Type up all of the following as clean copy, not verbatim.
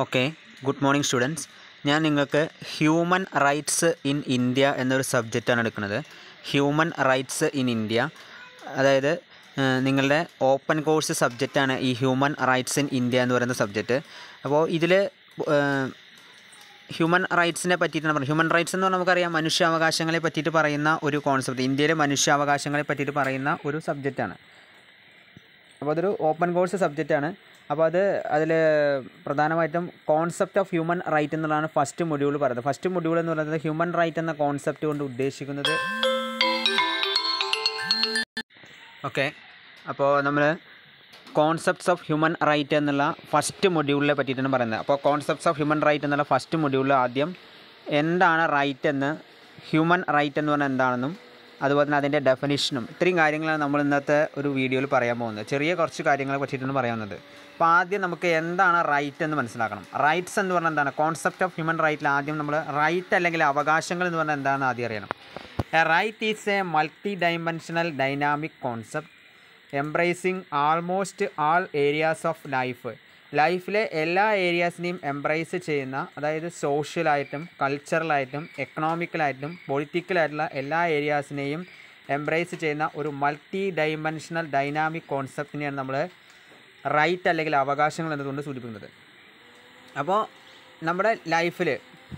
Okay, good morning students. ഞാൻ നിങ്ങൾക്ക് human rights in India എന്നൊരു സബ്ജക്റ്റാണ് എടുക്കുന്നത്. ഹ്യൂമൻ റൈറ്റ്സ് ഇൻ ഇന്ത്യ, അതായത് നിങ്ങളുടെ ഓപ്പൺ കോഴ്സ് സബ്ജക്റ്റാണ് ഈ ഹ്യൂമൻ റൈറ്റ്സ് ഇൻ ഇന്ത്യ എന്ന് പറയുന്ന സബ്ജക്റ്റ്. അപ്പോൾ ഇതിൽ ഹ്യൂമൻ റൈറ്റ്സിനെ പറ്റിയിട്ടാണ് പറയുന്നത്. ഹ്യൂമൻ റൈറ്റ്സ് എന്ന് പറഞ്ഞാൽ നമുക്കറിയാം, മനുഷ്യാവകാശങ്ങളെ പറ്റിയിട്ട് പറയുന്ന ഒരു കോൺസെപ്റ്റ്, ഇന്ത്യയിലെ മനുഷ്യാവകാശങ്ങളെ പറ്റിയിട്ട് പറയുന്ന ഒരു സബ്ജക്റ്റാണ്. അപ്പോൾ അതൊരു ഓപ്പൺ കോഴ്സ് സബ്ജക്റ്റാണ്. അപ്പോൾ അതിൽ പ്രധാനമായിട്ടും കോൺസെപ്റ്റ് ഓഫ് ഹ്യൂമൻ റൈറ്റ് എന്നുള്ളതാണ് ഫസ്റ്റ് മൊഡ്യൂൾ പറയുന്നത്. ഫസ്റ്റ് മൊഡ്യൂൾ എന്ന് പറയുന്നത് ഹ്യൂമൻ റൈറ്റ് എന്ന കോൺസെപ്റ്റ് കൊണ്ട് ഉദ്ദേശിക്കുന്നത്. ഓക്കെ, അപ്പോൾ നമ്മൾ കോൺസെപ്റ്റ്സ് ഓഫ് ഹ്യൂമൻ റൈറ്റ് എന്നുള്ള ഫസ്റ്റ് മൊഡ്യൂളിനെ പറ്റിയിട്ടാണ് പറയുന്നത്. അപ്പോൾ കോൺസെപ്റ്റ്സ് ഓഫ് ഹ്യൂമൻ റൈറ്റ് എന്നുള്ള ഫസ്റ്റ് മൊഡ്യൂളിൽ ആദ്യം എന്താണ് റൈറ്റ് എന്ന്, ഹ്യൂമൻ റൈറ്റ് എന്ന് പറഞ്ഞാൽ എന്താണെന്നും, അതുപോലെ തന്നെ അതിൻ്റെ ഡെഫിനിഷനും, ഇത്രയും കാര്യങ്ങളാണ് നമ്മൾ ഇന്നത്തെ ഒരു വീഡിയോയിൽ പറയാൻ പോകുന്നത്. ചെറിയ കുറച്ച് കാര്യങ്ങളെ പറ്റിയിട്ടാണ് പറയുന്നത്. അപ്പോൾ ആദ്യം നമുക്ക് എന്താണ് റൈറ്റ് എന്ന് മനസ്സിലാക്കണം. റൈറ്റ്സ് എന്ന് പറഞ്ഞാൽ എന്താണ്? കോൺസെപ്റ്റ് ഓഫ് ഹ്യൂമൻ റൈറ്റിൽ ആദ്യം നമ്മൾ റൈറ്റ് അല്ലെങ്കിൽ അവകാശങ്ങൾ എന്ന് പറഞ്ഞാൽ എന്താണെന്ന് ആദ്യം അറിയണം. A right is a multi dimensional dynamic concept embracing almost all areas of ലൈഫിലെ എല്ലാ ഏരിയാസിനെയും എംബ്രേസ് ചെയ്യുന്ന, അതായത് സോഷ്യലായിട്ടും കൾച്ചറലായിട്ടും എക്കണോമിക്കലായിട്ടും പൊളിറ്റിക്കലായിട്ടുള്ള എല്ലാ ഏരിയാസിനെയും എംബ്രേസ് ചെയ്യുന്ന ഒരു മൾട്ടി ഡൈമെൻഷണൽ ഡൈനാമിക് കോൺസെപ്റ്റിനെയാണ് നമ്മൾ റൈറ്റ് അല്ലെങ്കിൽ അവകാശങ്ങൾ എന്നതുകൊണ്ട് സൂചിപ്പിക്കുന്നത്. അപ്പോൾ നമ്മുടെ ലൈഫിൽ,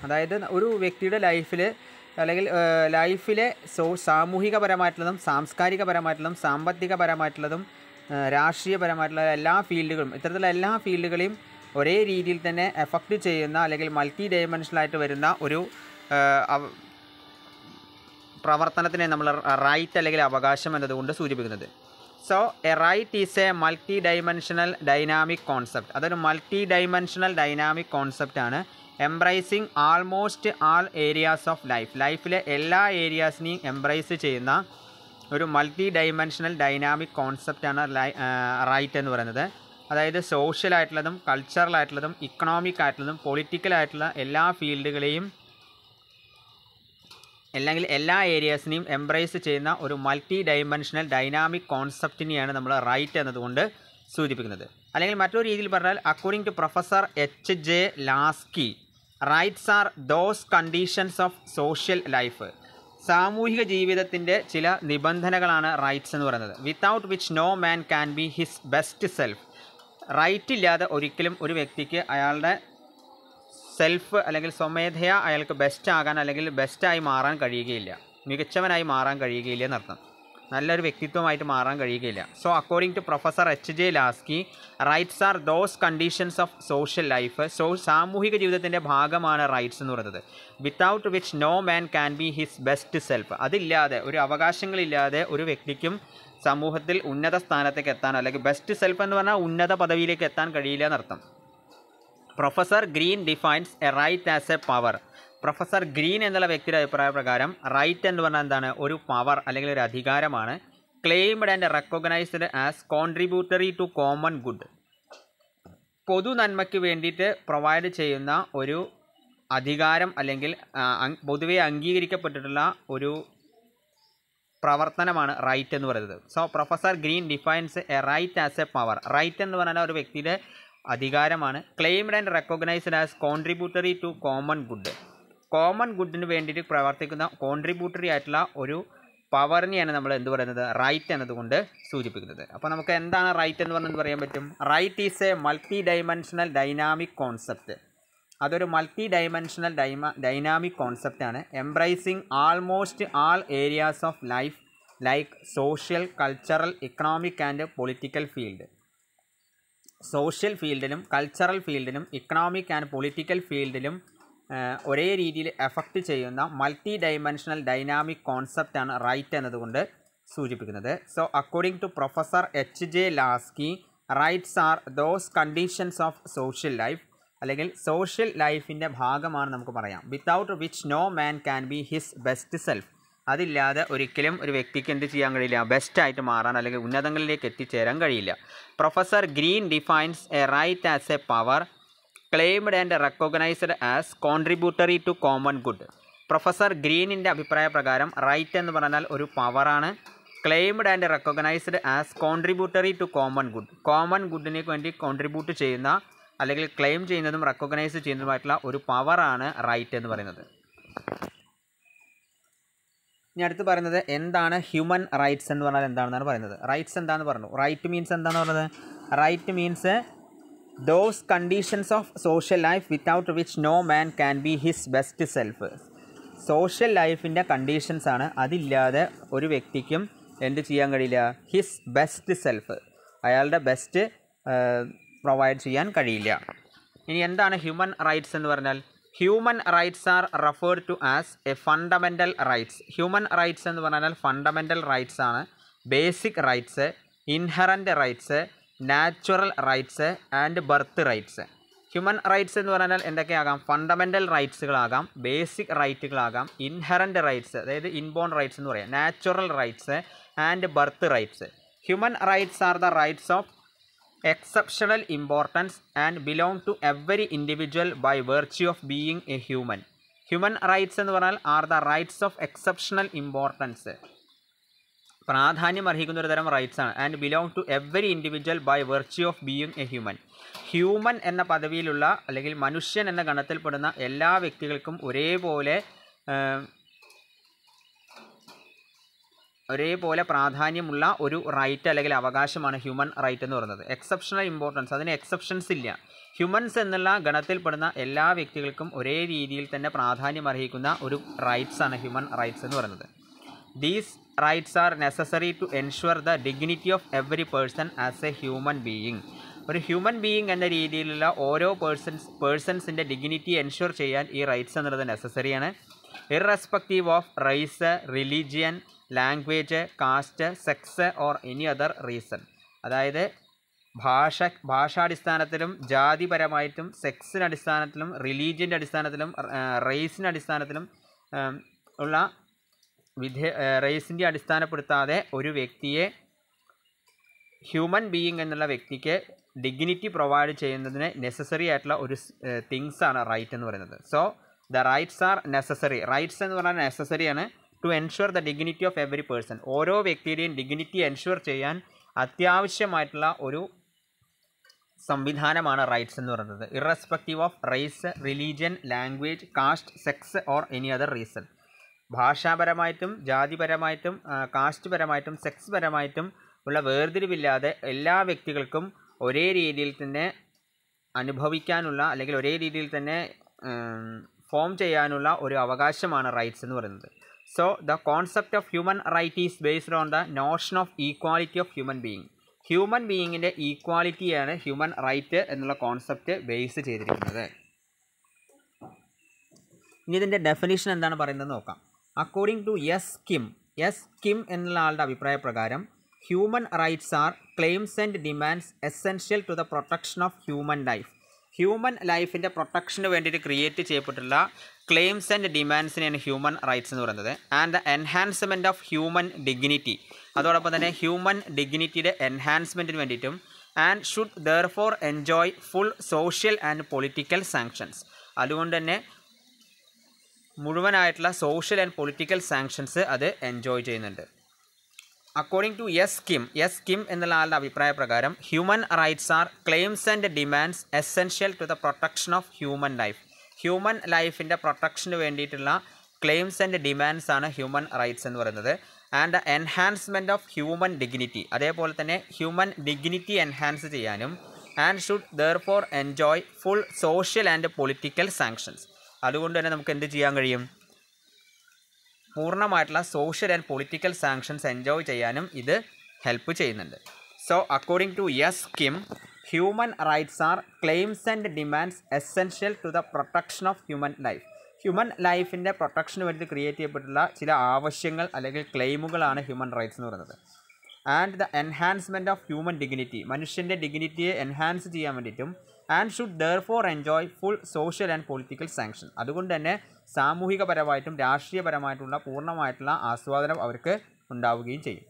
അതായത് ഒരു വ്യക്തിയുടെ ലൈഫിൽ അല്ലെങ്കിൽ ലൈഫിലെ സാമൂഹികപരമായിട്ടുള്ളതും സാംസ്കാരികപരമായിട്ടുള്ളതും സാമ്പത്തികപരമായിട്ടുള്ളതും രാഷ്ട്രീയപരമായിട്ടുള്ള എല്ലാ ഫീൽഡുകളും, ഇത്തരത്തിലുള്ള എല്ലാ ഫീൽഡുകളെയും ഒരേ രീതിയിൽ തന്നെ എഫക്റ്റ് ചെയ്യുന്ന അല്ലെങ്കിൽ മൾട്ടി ഡൈമെൻഷനായിട്ട് വരുന്ന ഒരു പ്രവർത്തനത്തിനെ നമ്മൾ റൈറ്റ് അല്ലെങ്കിൽ അവകാശം എന്നതുകൊണ്ട് സൂചിപ്പിക്കുന്നത്. So a right is a multi dimensional dynamic concept. അതൊരു മൾട്ടി ഡൈമെൻഷണൽ ഡൈനാമിക് കോൺസെപ്റ്റാണ്. Embracing almost all areas of ലൈഫിലെ എല്ലാ ഏരിയാസിനെയും എംബ്രൈസ് ചെയ്യുന്ന ഒരു മൾട്ടി ഡൈമെൻഷണൽ ഡൈനാമിക് കോൺസെപ്റ്റാണ് റൈറ്റ് എന്ന് പറയുന്നത്. അതായത് സോഷ്യലായിട്ടുള്ളതും കൾച്ചറലായിട്ടുള്ളതും ഇക്കണോമിക് ആയിട്ടുള്ളതും പൊളിറ്റിക്കലായിട്ടുള്ള എല്ലാ ഫീൽഡുകളെയും അല്ലെങ്കിൽ എല്ലാ ഏരിയാസിനെയും എംബ്രേസ് ചെയ്യുന്ന ഒരു മൾട്ടി ഡൈമെൻഷണൽ ഡൈനാമിക് കോൺസെപ്റ്റിനെയാണ് നമ്മൾ റൈറ്റ് എന്നതുകൊണ്ട് സൂചിപ്പിക്കുന്നത്. അല്ലെങ്കിൽ മറ്റൊരു രീതിയിൽ പറഞ്ഞാൽ, according to professor H.J. Laski, rights are those conditions of social life. സാമൂഹിക ജീവിതത്തിൻ്റെ ചില നിബന്ധനകളാണ് റൈറ്റ്സ് എന്ന് പറയുന്നത്. Without which no man can be his best self. Right ഇല്ലാതെ ഒരിക്കലും ഒരു വ്യക്തിക്ക് അയാളുടെ സെൽഫ് അല്ലെങ്കിൽ സ്വമേധയാ അയാൾക്ക് ബെസ്റ്റ് ആകാൻ അല്ലെങ്കിൽ ബെസ്റ്റായി മാറാൻ കഴിയുകയില്ല, മികച്ചവനായി മാറാൻ കഴിയുകയില്ല എന്നർത്ഥം. നല്ലൊരു വ്യക്തിത്വമായിട്ട് മാറാൻ കഴിയുകയില്ല. So according to professor H.J. Laski, rights are those conditions of social life. സാമൂഹിക ജീവിതത്തിൻ്റെ ഭാഗമാണ് റൈറ്റ്സ് എന്ന് പറയുന്നത്. Without which no man can be his best self. അതില്ലാതെ, ഒരു അവകാശങ്ങളില്ലാതെ ഒരു വ്യക്തിക്കും സമൂഹത്തിൽ ഉന്നത സ്ഥാനത്തേക്ക് എത്താൻ, അല്ലെങ്കിൽ ബെസ്റ്റ് സെൽഫ് എന്ന് പറഞ്ഞാൽ ഉന്നത പദവിയിലേക്ക് എത്താൻ കഴിയില്ല എന്നർത്ഥം. Professor Green defines a right as a power. Professor Green എന്നുള്ള വ്യക്തിയുടെ അഭിപ്രായ പ്രകാരം റൈറ്റ് എന്ന് പറഞ്ഞാൽ എന്താണ്? ഒരു പവർ അല്ലെങ്കിൽ ഒരു അധികാരമാണ്. Claimed and recognised as contributory to common good. പൊതു നന്മയ്ക്ക് വേണ്ടിയിട്ട് പ്രൊവൈഡ് ചെയ്യുന്ന ഒരു അധികാരം അല്ലെങ്കിൽ പൊതുവെ അംഗീകരിക്കപ്പെട്ടിട്ടുള്ള ഒരു പ്രവർത്തനമാണ് റൈറ്റ് എന്ന് പറയുന്നത്. So professor Green defines a right as a power. Right എന്ന് പറഞ്ഞാൽ ഒരു വ്യക്തിയുടെ അധികാരമാണ്. Claimed and recognised as contributory to common good. Common ഗുഡിന് വേണ്ടിയിട്ട് പ്രവർത്തിക്കുന്ന കോൺട്രിബ്യൂട്ടറി ആയിട്ടുള്ള ഒരു പവറിനെയാണ് നമ്മൾ എന്ത് പറയുന്നത്? റൈറ്റ് എന്നതുകൊണ്ട് സൂചിപ്പിക്കുന്നത്. അപ്പോൾ നമുക്ക് എന്താണ് റൈറ്റ് എന്ന് പറഞ്ഞാൽ പറയാൻ പറ്റും? Right is a multi dimensional dynamic concept. അതൊരു മൾട്ടി ഡൈമെൻഷണൽ ഡൈനാമിക് കോൺസെപ്റ്റാണ്. Embracing almost all areas of life like social, cultural, economic and political field. Social ഫീൽഡിലും കൾച്ചറൽ ഫീൽഡിലും ഇക്കണോമിക് ആൻഡ് പൊളിറ്റിക്കൽ ഫീൽഡിലും ഒരേ രീതിയിൽ എഫക്റ്റ് ചെയ്യുന്ന മൾട്ടി ഡൈമെൻഷണൽ ഡൈനാമിക് കോൺസെപ്റ്റാണ് right എന്നതുകൊണ്ട് സൂചിപ്പിക്കുന്നത്. So according to professor H.J. Laski, rights are those conditions of social life, അല്ലെങ്കിൽ സോഷ്യൽ ലൈഫിൻ്റെ ഭാഗമാണ് നമുക്ക് പറയാം. Without which no man can be his best self. അതില്ലാതെ ഒരിക്കലും ഒരു വ്യക്തിക്ക് എന്ത് ചെയ്യാൻ കഴിയില്ല? ബെസ്റ്റായിട്ട് മാറാൻ അല്ലെങ്കിൽ ഉന്നതങ്ങളിലേക്ക് എത്തിച്ചേരാൻ കഴിയില്ല. Professor Green defines a right as a power claimed and recognised as contributory to common good. Professor ഗ്രീനിൻ്റെ അഭിപ്രായ പ്രകാരം റൈറ്റ് എന്ന് പറഞ്ഞാൽ ഒരു പവറാണ്. Claimed and recognised as contributory to common good. Common ഗുഡിന് വേണ്ടി കോൺട്രിബ്യൂട്ട് ചെയ്യുന്ന അല്ലെങ്കിൽ ക്ലെയിം ചെയ്യുന്നതും റെക്കഗ്നൈസ് ചെയ്യുന്നതുമായിട്ടുള്ള ഒരു പവറാണ് റൈറ്റ് എന്ന് പറയുന്നത്. ഇനി അടുത്ത് പറയുന്നത് എന്താണ് ഹ്യൂമൻ റൈറ്റ്സ് എന്ന് പറഞ്ഞാൽ എന്താണെന്നാണ് പറയുന്നത്. റൈറ്റ്സ് എന്താണെന്ന് പറഞ്ഞു. റൈറ്റ് മീൻസ് എന്താണെന്ന് പറഞ്ഞത്? Right means those conditions of social life without which no man can be his best self. Social ലൈഫിൻ്റെ കണ്ടീഷൻസാണ്. അതില്ലാതെ ഒരു വ്യക്തിക്കും എന്ത് ചെയ്യാൻ കഴിയില്ല? ഹിസ് ബെസ്റ്റ് സെൽഫ്, അയാളുടെ ബെസ്റ്റ് പ്രൊവൈഡ് ചെയ്യാൻ കഴിയില്ല. ഇനി എന്താണ് ഹ്യൂമൻ റൈറ്റ്സ് എന്ന് പറഞ്ഞാൽ? Human rights are referred to as a fundamental rights. Human rights എന്ന് പറഞ്ഞാൽ ഫണ്ടമെൻ്റൽ റൈറ്റ്സ് ആണ്. Basic rights, inherent rights, natural rights and birth rights. Human rights എന്ന് പറഞ്ഞാൽ എന്തൊക്കെയാകാം? ഫണ്ടമെൻ്റൽ റൈറ്റ്സുകളാകാം, ബേസിക് റൈറ്റുകളാകാം, ഇൻഹറൻറ്റ് റൈറ്റ്സ് അതായത് ഇൻബോൺ റൈറ്റ്സ് എന്ന് പറയാം, natural rights and birth rights. Human rights are the rights of exceptional importance and belong to every individual by virtue of being a human. Human rights എന്ന് പറഞ്ഞാൽ are the rights of exceptional importance, പ്രാധാന്യം അർഹിക്കുന്ന ഒരു തരം rights ആണ്. And belong to every individual by virtue of being a human. Human എന്ന പദവിയിലുള്ള അല്ലെങ്കിൽ മനുഷ്യൻ എന്ന ഗണത്തിൽപ്പെടുന്ന എല്ലാ വ്യക്തികൾക്കും ഒരേപോലെ പ്രാധാന്യമുള്ള ഒരു റൈറ്റ് അല്ലെങ്കിൽ അവകാശമാണ് ഹ്യൂമൻ റൈറ്റ് എന്ന് പറയുന്നത്. എക്സെപ്ഷണൽ ഇമ്പോർട്ടൻസ്, അതിന് എക്സെപ്ഷൻസ് ഇല്ല. ഹ്യൂമൻസ് എന്നുള്ള ഗണത്തിൽപ്പെടുന്ന എല്ലാ വ്യക്തികൾക്കും ഒരേ രീതിയിൽ തന്നെ പ്രാധാന്യം അർഹിക്കുന്ന ഒരു റൈറ്റ്സ് ആണ് ഹ്യൂമൻ റൈറ്റ്സ് എന്ന് പറയുന്നത്. These rights are necessary to ensure the dignity of every person as a human being. ഒരു ഹ്യൂമൻ ബീയിങ് എന്ന രീതിയിലുള്ള ഓരോ പേഴ്സൺസിൻ്റെ ഡിഗ്നിറ്റി എൻഷുർ ചെയ്യാൻ ഈ റൈറ്റ്സ് എന്നുള്ളത് നെസസറിയാണ്. Irrespective of race, religion, language, caste, sex or any other reason. അതായത് ഭാഷാടിസ്ഥാനത്തിലും ജാതിപരമായിട്ടും സെക്സിൻ്റെ അടിസ്ഥാനത്തിലും റിലീജിയൻ്റെ അടിസ്ഥാനത്തിലും റേസിൻ്റെ അടിസ്ഥാനത്തിലും ഉള്ള റേസിൻ്റെ അടിസ്ഥാനപ്പെടുത്താതെ ഒരു വ്യക്തിയെ ഹ്യൂമൻ ബീയിങ് എന്നുള്ള വ്യക്തിക്ക് ഡിഗ്നിറ്റി പ്രൊവൈഡ് ചെയ്യുന്നതിന് നെസസറി ആയിട്ടുള്ള ഒരു തിങ്സാണ് റൈറ്റ് എന്ന് പറയുന്നത്. So the rights are necessary. Rights എന്ന് പറഞ്ഞാൽ നെസസറിയാണ് to ensure the dignity of every person. ഓരോ വ്യക്തിയുടെയും ഡിഗ്നിറ്റി എൻഷുർ ചെയ്യാൻ അത്യാവശ്യമായിട്ടുള്ള ഒരു സംവിധാനമാണ് റൈറ്റ്സ് എന്ന് പറയുന്നത്. Irrespective of race, religion, language, caste, sex or any other reason. ഭാഷാപരമായിട്ടും ജാതിപരമായിട്ടും കാസ്റ്റ് പരമായിട്ടും സെക്സ് പരമായിട്ടും ഉള്ള വേർതിരിവില്ലാതെ എല്ലാ വ്യക്തികൾക്കും ഒരേ രീതിയിൽ തന്നെ അനുഭവിക്കാനുള്ള അല്ലെങ്കിൽ ഒരേ രീതിയിൽ തന്നെ ഫോം ചെയ്യാനുള്ള ഒരു അവകാശമാണ് റൈറ്റ്സ് എന്ന് പറയുന്നത്. So the concept of human right is based on the notion of equality of human being. Human ബീയിങ്ങിൻ്റെ ഈക്വാലിറ്റിയാണ് ഹ്യൂമൻ റൈറ്റ് എന്നുള്ള കോൺസെപ്റ്റ് ബേസ് ചെയ്തിരിക്കുന്നത്. ഇനി ഇതിൻ്റെ ഡെഫിനിഷൻ എന്താണ് പറയുന്നത് നോക്കാം. അക്കോർഡിംഗ് ടു എസ് കിം എന്നുള്ള ആളുടെ അഭിപ്രായ പ്രകാരം human rights are claims and demands essential to the protection of human life. Human ലൈഫിൻ്റെ പ്രൊട്ടക്ഷന് വേണ്ടിയിട്ട് ക്രിയേറ്റ് ചെയ്യപ്പെട്ടുള്ള ക്ലെയിംസ് ആൻഡ് ഡിമാൻഡ്സിനെയാണ് ഹ്യൂമൻ റൈറ്റ്സ് എന്ന് പറയുന്നത്. And the enhancement of human dignity, അതോടൊപ്പം തന്നെ ഹ്യൂമൻ ഡിഗ്നിറ്റിയുടെ എൻഹാൻസ്മെൻറ്റിന് വേണ്ടിയിട്ടും and should therefore enjoy full social and political sanctions. അതുകൊണ്ട് തന്നെ മുഴുവനായിട്ടുള്ള സോഷ്യൽ ആൻഡ് പൊളിറ്റിക്കൽ സാങ്ഷൻസ് അത് എൻജോയ് ചെയ്യുന്നുണ്ട്. അക്കോർഡിംഗ് ടു എസ് കിം എന്നുള്ള ആളുടെ അഭിപ്രായ പ്രകാരം human rights are claims and demands essential to the protection of human life. Human ലൈഫിൻ്റെ പ്രൊട്ടക്ഷന് വേണ്ടിയിട്ടുള്ള ക്ലെയിംസ് ആൻഡ് ഡിമാൻഡ്സ് ആണ് ഹ്യൂമൻ റൈറ്റ്സ് എന്ന് പറയുന്നത്. And the enhancement of human dignity, അതേപോലെ തന്നെ ഹ്യൂമൻ ഡിഗ്നിറ്റി എൻഹാൻസ് ചെയ്യാനും and should therefore enjoy full social and political sanctions. അതുകൊണ്ട് തന്നെ നമുക്ക് എന്ത് ചെയ്യാൻ കഴിയും? പൂർണ്ണമായിട്ടുള്ള social and political sanctions enjoy ചെയ്യാനും ഇത് ഹെൽപ്പ് ചെയ്യുന്നുണ്ട്. So according to S Kim, human rights are claims and demands essential to the protection of human life. Human ലൈഫിൻ്റെ പ്രൊട്ടക്ഷന് വേണ്ടി ക്രിയേറ്റ് ചെയ്യപ്പെട്ടുള്ള ചില ആവശ്യങ്ങൾ അല്ലെങ്കിൽ ക്ലെയിമുകളാണ് ഹ്യൂമൻ റൈറ്റ്സ് എന്ന് പറയുന്നത്. And the enhancement of human dignity, മനുഷ്യൻ്റെ ഡിഗ്നിറ്റിയെ എൻഹാൻസ് ചെയ്യാൻ വേണ്ടിയിട്ടും and should therefore enjoy full social and political sanction. അതുകൊണ്ട് തന്നെ സാമൂഹികപരമായിട്ടും രാഷ്ട്രീയപരമായിട്ടുള്ള പൂർണ്ണമായിട്ടുള്ള ആസ്വാദനം അവർക്ക് ഉണ്ടാവുകയും ചെയ്യും.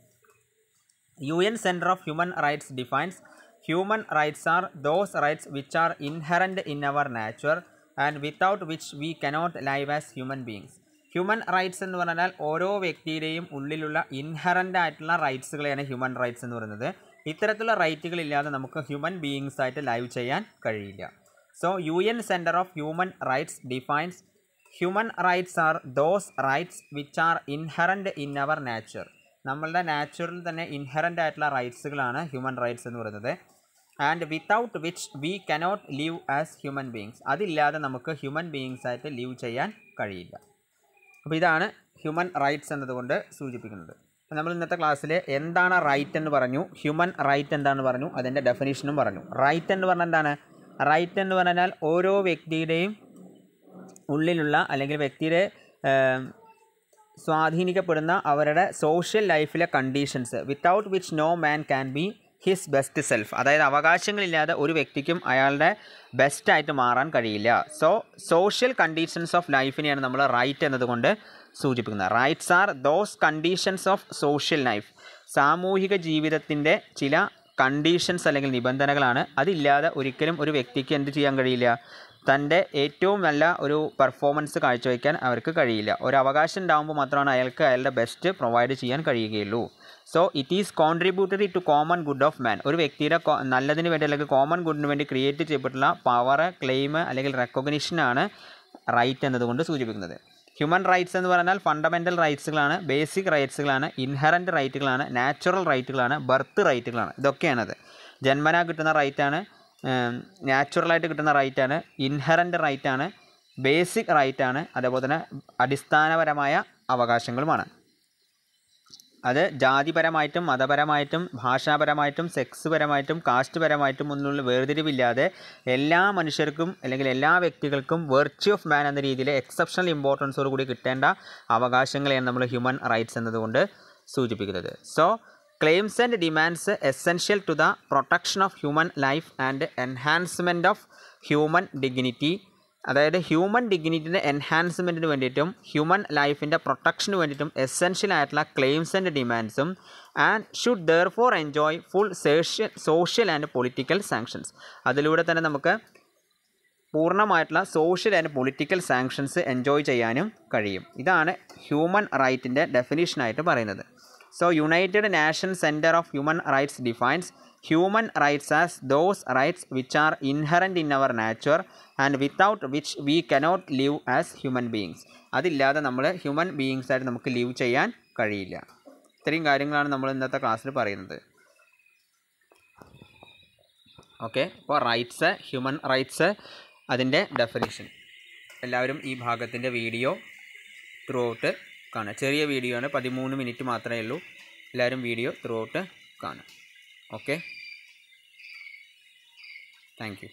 UN centre of human rights defines human rights are those rights which are inherent in our nature and without which we cannot live as human beings. Human rights എന്ന് പറഞ്ഞാൽ ഓരോ വ്യക്തിയുടെയും ഉള്ളിലുള്ള ഇൻഹറൻ്റ് ആയിട്ടുള്ള റൈറ്റ്സുകളെയാണ് ഹ്യൂമൻ റൈറ്റ്സ് എന്ന് പറയുന്നത്. ഇത്തരത്തിലുള്ള റൈറ്റുകളില്ലാതെ നമുക്ക് ഹ്യൂമൻ ബീയിങ്സ് ആയിട്ട് ലൈവ് ചെയ്യാൻ കഴിയില്ല. So UN Center of Human Rights defines human rights are those rights which are inherent in our nature. നമ്മളുടെ നാച്ചുറൽ തന്നെ ഇൻഹറൻ്റ് ആയിട്ടുള്ള റൈറ്റ്സുകളാണ് ഹ്യൂമൻ റൈറ്റ്സ് എന്ന് പറയുന്നത്. And without which we cannot live as human beings. അതില്ലാതെ നമുക്ക് human beings ആയിട്ട് live ചെയ്യാൻ കഴിയില്ല. അപ്പോൾ ഇതാണ് ഹ്യൂമൻ റൈറ്റ്സ് എന്നതുകൊണ്ട് സൂചിപ്പിക്കുന്നത്. നമ്മൾ ഇന്നത്തെ ക്ലാസ്സിൽ എന്താണ് റൈറ്റ് എന്ന് പറഞ്ഞു, ഹ്യൂമൻ റൈറ്റ് എന്താണെന്ന് പറഞ്ഞു, അതിൻ്റെ ഡെഫിനിഷനും പറഞ്ഞു. റൈറ്റ് എന്ന് പറഞ്ഞാൽ എന്താണ്? റൈറ്റ് എന്ന് പറഞ്ഞാൽ ഓരോ വ്യക്തിയുടെയും ഉള്ളിലുള്ള അല്ലെങ്കിൽ വ്യക്തിയുടെ സ്വാധീനിക്കപ്പെടുന്ന അവരുടെ സോഷ്യൽ ലൈഫിലെ conditions without which no man can be his best self. അതായത് അവകാശങ്ങളില്ലാതെ ഒരു വ്യക്തിക്കും അയാളുടെ ബെസ്റ്റായിട്ട് മാറാൻ കഴിയില്ല. സോ സോഷ്യൽ കണ്ടീഷൻസ് ഓഫ് ലൈഫിനെയാണ് നമ്മൾ റൈറ്റ് എന്നതുകൊണ്ട് സൂചിപ്പിക്കുന്നത്. Rights are those conditions of social life. സാമൂഹിക ജീവിതത്തിൻ്റെ ചില കണ്ടീഷൻസ് അല്ലെങ്കിൽ നിബന്ധനകളാണ്. അതില്ലാതെ ഒരിക്കലും ഒരു വ്യക്തിക്ക് എന്ത് ചെയ്യാൻ കഴിയില്ല? തൻ്റെ ഏറ്റവും നല്ല ഒരു പെർഫോമൻസ് കാഴ്ചവെക്കാൻ അവർക്ക് കഴിയില്ല. ഒരു അവകാശം ഉണ്ടാകുമ്പോൾ മാത്രമാണ് അയാൾക്ക് അയാളുടെ ബെസ്റ്റ് പ്രൊവൈഡ് ചെയ്യാൻ കഴിയുകയുള്ളൂ. So it is contributory to common good of man. ഒരു വ്യക്തിയുടെ നല്ലതിന് വേണ്ടി അല്ലെങ്കിൽ കോമൺ ഗുഡിന് വേണ്ടി ക്രിയേറ്റ് ചെയ്യപ്പെട്ടുള്ള പവർ, ക്ലെയിം അല്ലെങ്കിൽ റെക്കഗ്നിഷനാണ് റൈറ്റ് എന്നതുകൊണ്ട് സൂചിപ്പിക്കുന്നത്. ഹ്യൂമൻ റൈറ്റ്സ് എന്ന് പറഞ്ഞാൽ ഫണ്ടമെൻ്റൽ റൈറ്റ്സുകളാണ്, ബേസിക് റൈറ്റ്സുകളാണ്, ഇൻഹറൻറ്റ് റൈറ്റുകളാണ്, നാച്ചുറൽ റൈറ്റുകളാണ്, ബർത്ത് റൈറ്റുകളാണ്. ഇതൊക്കെയാണത്. ജന്മനാ കിട്ടുന്ന റൈറ്റാണ്, നാച്ചുറലായിട്ട് കിട്ടുന്ന റൈറ്റാണ്, ഇൻഹറൻറ്റ് റൈറ്റാണ്, ബേസിക് റൈറ്റാണ്, അതേപോലെ തന്നെ അടിസ്ഥാനപരമായ അവകാശങ്ങളുമാണ്. അത് ജാതിപരമായിട്ടും മതപരമായിട്ടും ഭാഷാപരമായിട്ടും സെക്സ് പരമായിട്ടും കാസ്റ്റ് പരമായിട്ടും ഒന്നുള്ള വേർതിരിവില്ലാതെ എല്ലാ മനുഷ്യർക്കും അല്ലെങ്കിൽ എല്ലാ വ്യക്തികൾക്കും വെർച്യു ഓഫ് മാൻ എന്ന രീതിയിൽ എക്സെപ്ഷണൽ ഇമ്പോർട്ടൻസോട് കൂടി കിട്ടേണ്ട അവകാശങ്ങളെയാണ് നമ്മൾ ഹ്യൂമൻ റൈറ്റ്സ് എന്നതുകൊണ്ട് സൂചിപ്പിക്കുന്നത്. So claims and demands essential to the protection of human life and enhancement of human dignity. അതായത് ഹ്യൂമൻ ഡിഗ്നിറ്റിൻ്റെ എൻഹാൻസ്മെൻറ്റിന് വേണ്ടിയിട്ടും ഹ്യൂമൻ ലൈഫിൻ്റെ പ്രൊട്ടക്ഷന് വേണ്ടിയിട്ടും എസെൻഷ്യൽ ആയിട്ടുള്ള ക്ലെയിംസ് ആൻഡ് ഡിമാൻഡ്സും and should therefore enjoy full social and political sanctions. അതിലൂടെ തന്നെ നമുക്ക് പൂർണ്ണമായിട്ടുള്ള social and political sanctions enjoy ചെയ്യാനും കഴിയും. ഇതാണ് ഹ്യൂമൻ റൈറ്റിൻ്റെ ഡെഫിനിഷനായിട്ട് പറയുന്നത്. So United Nations Center of Human Rights defines human rights as those rights which are inherent in our nature and without which we cannot live as human beings. അതില്ലാതെ നമ്മൾ human beings ആയിട്ട് നമുക്ക് live ചെയ്യാൻ കഴിയില്ല. ഇത്രയും കാര്യങ്ങളാണ് നമ്മൾ ഇന്നത്തെ ക്ലാസ്സിൽ പറയുന്നത്. ഓക്കെ, അപ്പോൾ റൈറ്റ്സ്, ഹ്യൂമൻ റൈറ്റ്സ്, അതിൻ്റെ ഡെഫിനിഷൻ. എല്ലാവരും ഈ ഭാഗത്തിൻ്റെ വീഡിയോ ത്രൂ ഔട്ട് കാണുക. ചെറിയ വീഡിയോ ആണ്, 13 മിനിറ്റ് മാത്രമേ ഉള്ളൂ. എല്ലാവരും വീഡിയോ ത്രൂ ഔട്ട് കാണുക. Okay, thank you.